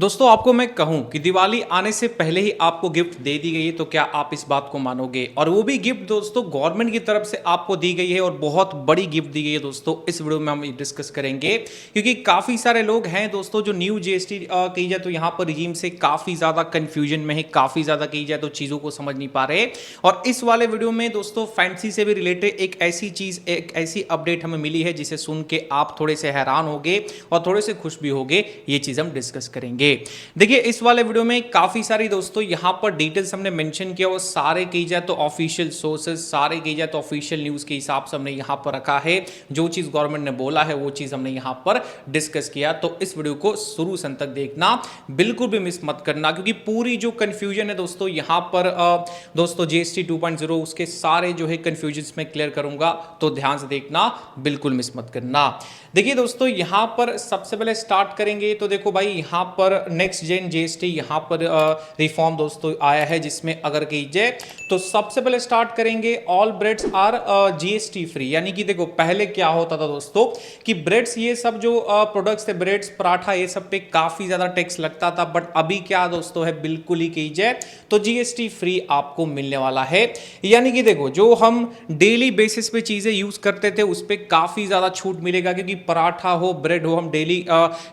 दोस्तों आपको मैं कहूं कि दिवाली आने से पहले ही आपको गिफ्ट दे दी गई है तो क्या आप इस बात को मानोगे। और वो भी गिफ्ट दोस्तों गवर्नमेंट की तरफ से आपको दी गई है और बहुत बड़ी गिफ्ट दी गई है। दोस्तों इस वीडियो में हम डिस्कस करेंगे क्योंकि काफ़ी सारे लोग हैं दोस्तों जो न्यू जीएसटी कही जाए तो यहाँ पर रिजीम से काफ़ी ज़्यादा कन्फ्यूजन में है, काफ़ी ज़्यादा कही जाए तो चीज़ों को समझ नहीं पा रहे। और इस वाले वीडियो में दोस्तों फैंसी से भी रिलेटेड एक ऐसी चीज़, एक ऐसी अपडेट हमें मिली है जिसे सुन के आप थोड़े से हैरान होंगे और थोड़े से खुश भी होंगे। ये चीज़ हम डिस्कस करेंगे। देखिए इस वाले वीडियो में काफी सारी दोस्तों यहां पर डिटेल्स हमने मेंशन किया और सारे की जाए तो ऑफिशियल सोर्सेज, सारे की जाए तो ऑफिशियल न्यूज के हिसाब से हमने यहां पर रखा है। जो चीज गवर्नमेंट ने बोला है वो चीज हमने यहां पर डिस्कस किया। तो इस वीडियो को शुरू से अंत तक देखना, बिल्कुल भी मिस मत करना, क्योंकि पूरी जो कंफ्यूजन है दोस्तों यहां पर दोस्तों जीएसटी 2.0 उसके सारे जो है कंफ्यूजन में क्लियर करूंगा, तो ध्यान से देखना, बिल्कुल मिस मत करना। देखिए दोस्तों यहां पर सबसे पहले स्टार्ट करेंगे तो देखो भाई यहां पर नेक्स्ट जेन जीएसटी यहां पर रिफॉर्म दोस्तों आया है, जिसमें अगर कीजिए तो सबसे पहले स्टार्ट करेंगे all breads are GST free. यानी कि देखो पहले क्या होता था दोस्तों कि ब्रेड्स ये सब जो प्रोडक्ट्स थे, ब्रेड्स, पराठा, ये सब पे काफी ज्यादा टैक्स लगता था। बट अभी क्या दोस्तों है, बिल्कुल ही कीजिए तो जीएसटी फ्री आपको मिलने वाला है। यानी कि देखो जो हम डेली बेसिस पे चीजें यूज करते थे उस पर काफी ज्यादा छूट मिलेगा, क्योंकि पराठा हो, ब्रेड हो, हम डेली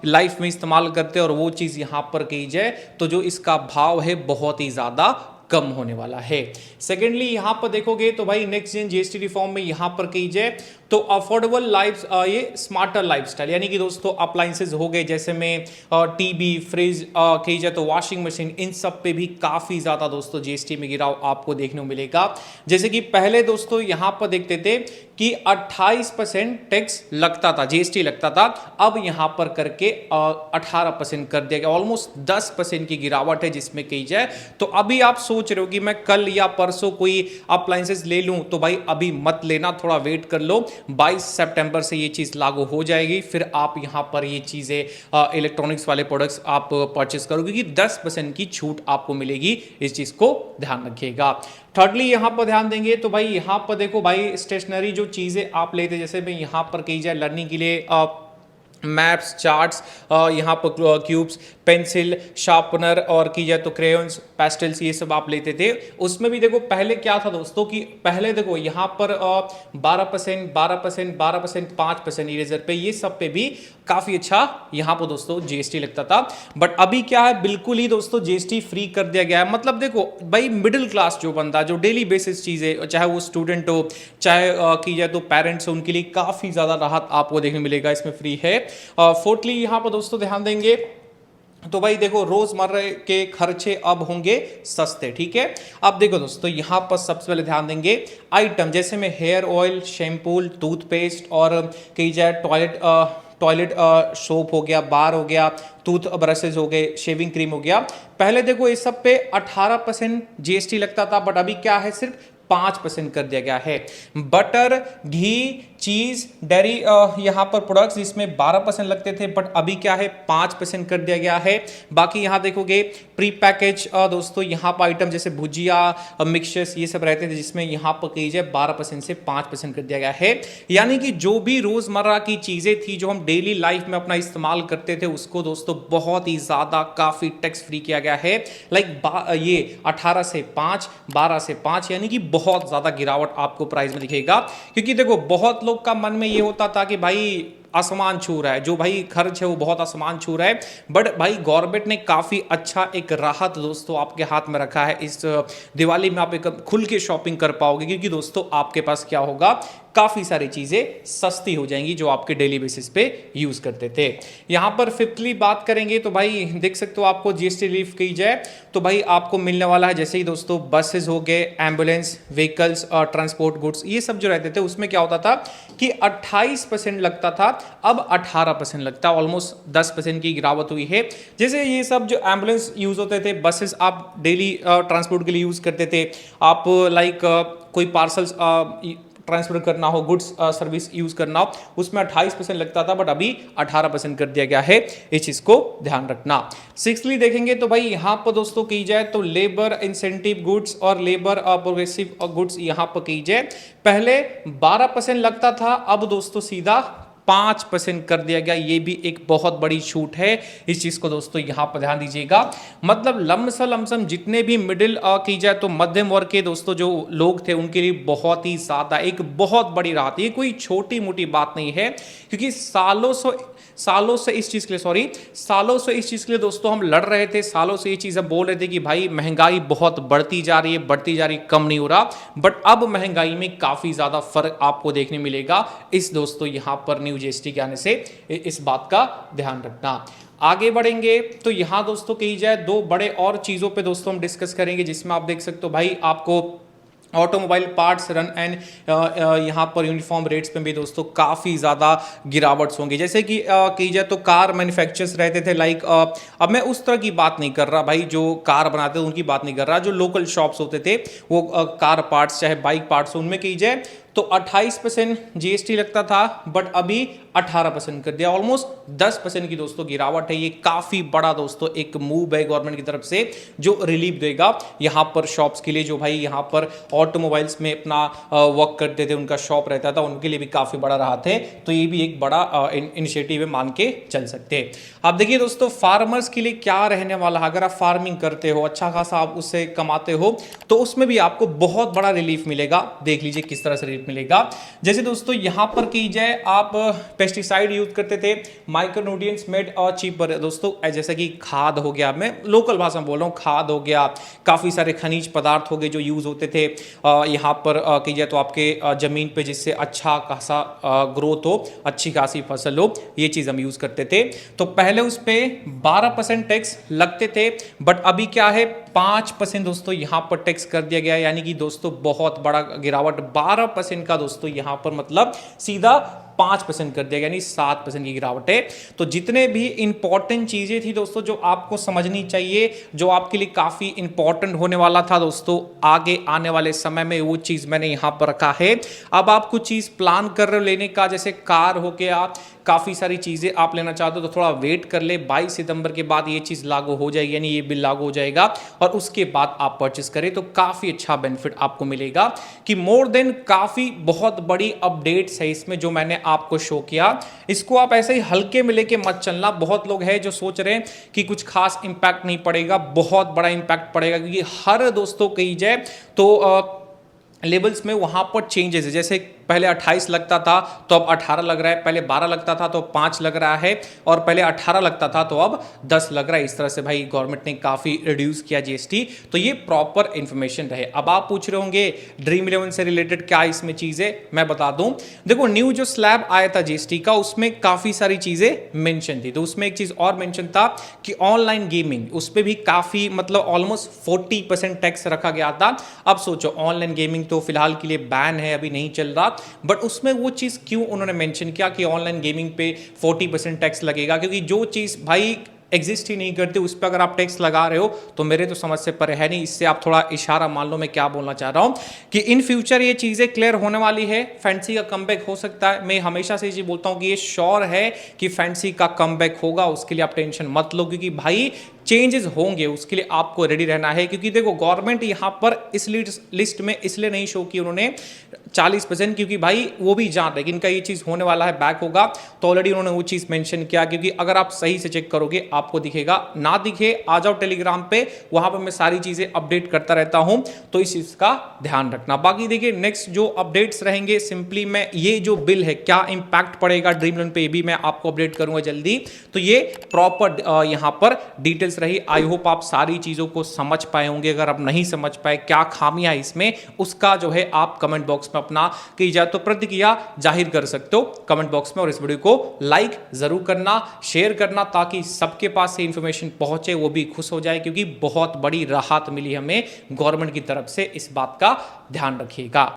लाइफ में इस्तेमाल करते हैं और वो चीज यहां पर की जाए तो जो इसका भाव है बहुत ही ज्यादा कम होने वाला है। सेकेंडली यहां पर देखोगे तो भाई नेक्स्ट जेन जीएसटी रिफॉर्म में यहां पर कीजिए तो अफोर्डेबल लाइफ, ये स्मार्टर लाइफस्टाइल, यानी कि दोस्तों अप्लायंसेज हो गए जैसे में टीवी, फ्रिज, कही जाए तो वॉशिंग मशीन, इन सब पे भी काफी ज्यादा दोस्तों जीएसटी में गिराव आपको देखने को मिलेगा। जैसे कि पहले दोस्तों यहां पर देखते थे कि 28% टैक्स लगता था, जीएसटी लगता था, अब यहां पर करके 18% कर दिया गया। ऑलमोस्ट 10% की गिरावट है जिसमें कही जाए तो अभी आप सोच रहे हो कि मैं कल या परसों कोई अप्लायंसेस ले लूं, तो भाई अभी मत लेना, थोड़ा वेट कर लो। 22 सितंबर से ये चीज लागू हो जाएगी, फिर आप यहां पर ये चीजें इलेक्ट्रॉनिक्स वाले प्रोडक्ट्स आप परचेस करोगे कि 10% की छूट आपको मिलेगी। इस चीज को ध्यान रखिएगा। थर्डली यहां पर ध्यान देंगे तो भाई यहां पर देखो भाई स्टेशनरी जो चीजें आप लेते, जैसे मैं यहां पर कही जाए लर्निंग के लिए मैप्स, चार्ट्स, यहाँ पर क्यूब्स, पेंसिल, शार्पनर और की जाए तो क्रेयॉन्स, पेस्टल्स, ये सब आप लेते थे। उसमें भी देखो पहले क्या था दोस्तों कि पहले देखो यहाँ पर 12%, 12%, 12%, 5% इरेजर पे, ये सब पे भी काफी अच्छा यहाँ पर दोस्तों जीएसटी लगता था। बट अभी क्या है, बिल्कुल ही दोस्तों जीएसटी फ्री कर दिया गया है। मतलब देखो भाई मिडिल क्लास जो बंदा, जो डेली बेसिस चीजें, चाहे वो स्टूडेंट हो, चाहे की जाए तो पेरेंट्स हो, उनके लिए काफी ज्यादा राहत आपको देखने मिलेगा, इसमें फ्री है। फोर्थली यहां पर दोस्तों ध्यान देंगे तो भाई देखो रोजमर्रा के खर्चे अब होंगे सस्ते, ठीक है। अब देखो दोस्तों यहां पर सबसे पहले ध्यान देंगे आइटम जैसे में हेयर ऑयल, शैम्पू, टूथपेस्ट और कही जाए टॉयलेट सोप हो गया, बार हो गया, टूथ ब्रशेज हो गए, शेविंग क्रीम हो गया। पहले देखो इस सब पे 18% जीएसटी लगता था, बट अभी क्या है सिर्फ 5% कर दिया गया है। बटर, घी, चीज, डेयरी यहां पर प्रोडक्ट्स इसमें 12% लगते थे, बट अभी क्या है 5% कर दिया गया है। बाकी यहां देखोगे प्री पैकेज दोस्तों यहां पर आइटम जैसे भुजिया, मिक्सचर्स, ये सब रहते थे जिसमें यहां पर कीजिए 12% से 5% कर दिया गया है। यानी कि जो भी रोजमर्रा की चीजें थी जो हम डेली लाइफ में अपना इस्तेमाल करते थे उसको दोस्तों बहुत ही ज्यादा काफी टैक्स फ्री किया गया है। लाइक ये 18 से 5, 12 से 5, यानी कि बहुत ज्यादा गिरावट आपको प्राइस में दिखेगा। क्योंकि देखो बहुत लोग का मन में ये होता था कि भाई आसमान छू रहा है, जो भाई खर्च है वो बहुत आसमान छू रहा है। बट भाई गवर्नमेंट ने काफी अच्छा एक राहत दोस्तों आपके हाथ में रखा है। इस दिवाली में आप एक खुल के शॉपिंग कर पाओगे, क्योंकि दोस्तों आपके पास क्या होगा, काफी सारी चीजें सस्ती हो जाएंगी जो आपके डेली बेसिस पे यूज करते थे। यहां पर फिफ्थली बात करेंगे तो भाई देख सकते हो आपको जीएसटी रिलीफ की जाए तो भाई आपको मिलने वाला है जैसे ही दोस्तों बसेस हो गए, एम्बुलेंस व्हीकल्स और ट्रांसपोर्ट गुड्स, ये सब जो रहते थे उसमें क्या होता था कि 28% लगता था, अब 18% लगता है। ऑलमोस्ट 10% की गिरावट हुई है। जैसे ये सब जो एम्बुलेंस यूज होते थे, बसेस आप डेली ट्रांसपोर्ट के लिए यूज करते थे, आप लाइक कोई पार्सल्स ट्रांसफर करना हो, गुड्स सर्विस यूज करना हो, उसमें 28% लगता था, बट अभी 18% कर दिया गया है। इस चीज को ध्यान रखना। सिक्सली देखेंगे तो भाई यहां पर दोस्तों की जाए तो लेबर इंसेंटिव गुड्स और लेबर प्रोग्रेसिव गुड्स यहां पर की जाए, पहले 12% लगता था, अब दोस्तों सीधा 5% कर दिया गया। ये भी एक बहुत बड़ी छूट है, इस चीज को दोस्तों यहां पर ध्यान दीजिएगा। मतलब लमसम जितने भी मिडिल की जाए तो मध्यम वर्ग के दोस्तों जो लोग थे उनके लिए बहुत ही ज्यादा एक बहुत बड़ी राहत। ये कोई छोटी मोटी बात नहीं है, क्योंकि सालों से इस चीज के लिए दोस्तों हम लड़ रहे थे, सालों से ये चीज हम बोल रहे थे कि भाई महंगाई बहुत बढ़ती जा रही है, कम नहीं हो रहा। बट अब महंगाई में काफी ज्यादा फर्क आपको देखने मिलेगा इस दोस्तों यहां पर न्यू जीएसटी के आने से, इस बात का ध्यान रखना। आगे बढ़ेंगे तो यहां दोस्तों कही जाए दो बड़े और चीजों पे दोस्तों हम डिस्कस करेंगे, जिसमें आप देख सकते हो भाई आपको ऑटोमोबाइल पार्ट्स रन एंड यहाँ पर यूनिफॉर्म रेट्स में भी दोस्तों काफ़ी ज़्यादा गिरावट्स होंगे। जैसे कि कही जाए तो कार मैन्युफैक्चरर्स रहते थे लाइक, अब मैं उस तरह की बात नहीं कर रहा भाई जो कार बनाते थे उनकी बात नहीं कर रहा, जो लोकल शॉप्स होते थे वो कार पार्ट्स चाहे बाइक पार्ट्स उनमें कही जाए तो 28% जीएसटी लगता था, बट अभी 18% कर दिया। ऑलमोस्ट 10% की दोस्तों गिरावट है। ये काफी बड़ा दोस्तों एक मूव है गवर्नमेंट की तरफ से, जो रिलीफ देगा यहां पर शॉप्स के लिए, जो भाई यहां पर ऑटोमोबाइल्स में अपना वर्क करते थे, उनका शॉप रहता था, उनके लिए भी काफी बड़ा राहत है। तो ये भी एक बड़ा इनिशिएटिव है, मान के चल सकते हैं। अब देखिए दोस्तों फार्मर्स के लिए क्या रहने वाला है। अगर आप फार्मिंग करते हो, अच्छा खासा आप उससे कमाते हो, तो उसमें भी आपको बहुत बड़ा रिलीफ मिलेगा। देख लीजिए किस तरह से रिलीफ मिलेगा। जैसे दोस्तों यहां पर की जाए आप पेस्टिसाइड यूज करते थे, माइक्रोन्यूट्रिएंट्स मेड चीपर दोस्तों, जैसे कि खाद हो गया, मैं लोकल भाषा में बोल रहा हूं, खाद हो गया, काफी सारे खनिज पदार्थ हो गए जो यूज होते थे यहां पर की जाए तो आपके जमीन पे, जिससे अच्छा खासा ग्रोथ हो, अच्छी खासी फसल हो, ये चीज हम यूज करते थे। तो पहले उस पे 12% टैक्स लगते थे, बट अभी क्या है 5% दोस्तों यहां पर टैक्स कर दिया गया। यानी कि दोस्तों बहुत बड़ा गिरावट, 12% का दोस्तों यहां पर मतलब सीधा 5% कर दिया, यानी 7% की गिरावट है। तो जितने भी इंपॉर्टेंट चीजें थी दोस्तों जो आपको समझनी चाहिए, जो आपके लिए काफी इंपॉर्टेंट होने वाला था दोस्तों आगे आने वाले समय में, वो चीज मैंने यहां पर रखा है। अब आप कुछ चीज प्लान कर रहे हो लेने का, जैसे कार हो गया, काफी सारी चीजें आप लेना चाहते हो तो थोड़ा वेट कर ले, 22 सितंबर के बाद ये चीज लागू हो जाएगी, यानी ये बिल लागू हो जाएगा और उसके बाद आप परचेस करें तो काफी अच्छा बेनिफिट आपको मिलेगा। कि मोर देन काफी बहुत बड़ी अपडेट्स है इसमें जो मैंने आपको शो किया। इसको आप ऐसे ही हल्के में लेके मत चलना। बहुत लोग हैं जो सोच रहे हैं कि कुछ खास इंपैक्ट नहीं पड़ेगा, बहुत बड़ा इंपैक्ट पड़ेगा, क्योंकि हर दोस्तों कही जाए तो लेवल्स में वहां पर चेंजेस है। जैसे पहले 28 लगता था तो अब 18 लग रहा है, पहले 12 लगता था तो 5 लग रहा है, और पहले 18 लगता था तो अब 10 लग रहा है। इस तरह से भाई गवर्नमेंट ने काफी रिड्यूस किया जीएसटी। तो ये प्रॉपर इंफॉर्मेशन रहे। अब आप पूछ रहे होंगे ड्रीम 11 से रिलेटेड क्या इसमें चीजें, मैं बता दूं। देखो न्यू जो स्लैब आया था जीएसटी का, उसमें काफी सारी चीजें मेंशन थी। तो उसमें एक चीज और मेंशन था कि ऑनलाइन गेमिंग, उस पर भी काफी मतलब ऑलमोस्ट 40% टैक्स रखा गया था। अब सोचो ऑनलाइन गेमिंग तो फिलहाल के लिए बैन है, अभी नहीं चल रहा, बट उसमें वो चीज क्यों उन्होंने मेंशन किया कि ऑनलाइन गेमिंग पे 40% टैक्स लगेगा, क्योंकि जो चीज भाई एग्जिस्ट ही नहीं करती उस पर अगर आप टैक्स लगा रहे हो तो मेरे तो समझ से परे है नहीं। इससे आप थोड़ा इशारा मान लो मैं क्या बोलना चाह रहा हूं कि इन फ्यूचर ये चीजें क्लियर होने वाली है। फैंसी का कमबैक हो सकता है, मैं हमेशा से ये बोलता हूं कि ये श्योर है कि फैंसी का कमबैक होगा, उसके लिए आप टेंशन मत लो, क्योंकि भाई चेंजेस होंगे, उसके लिए आपको रेडी रहना है। क्योंकि देखो गवर्नमेंट यहां पर इस लिस्ट में इसलिए नहीं शो की उन्होंने 40%, क्योंकि भाई वो भी जान रहे कि इनका ये चीज होने वाला है, बैक होगा, तो ऑलरेडी उन्होंने वो चीज मेंशन किया। क्योंकि अगर आप सही से चेक करोगे आपको दिखेगा, ना दिखे आ जाओ टेलीग्राम पे, वहां पर मैं सारी चीजें अपडेट करता रहता हूं, तो इस चीज का ध्यान रखना। बाकी देखिए नेक्स्ट जो अपडेट्स रहेंगे, सिंपली मैं ये जो बिल है क्या इंपैक्ट पड़ेगा ड्रीम 11 पे, ये भी मैं आपको अपडेट करूंगा जल्दी। तो ये प्रॉपर यहां पर डिटेल्स रही। आई होप आप सारी चीजों को समझ पाए होंगे। अगर आप नहीं समझ पाए क्या खामियां इसमें, उसका जो है आप कमेंट बॉक्स में अपना की जाए तो प्रतिक्रिया जाहिर कर सकते हो कमेंट बॉक्स में। और इस वीडियो को लाइक जरूर करना, शेयर करना, ताकि सबके पास से इंफॉर्मेशन पहुंचे, वो भी खुश हो जाए, क्योंकि बहुत बड़ी राहत मिली हमें गवर्नमेंट की तरफ से। इस बात का ध्यान रखिएगा।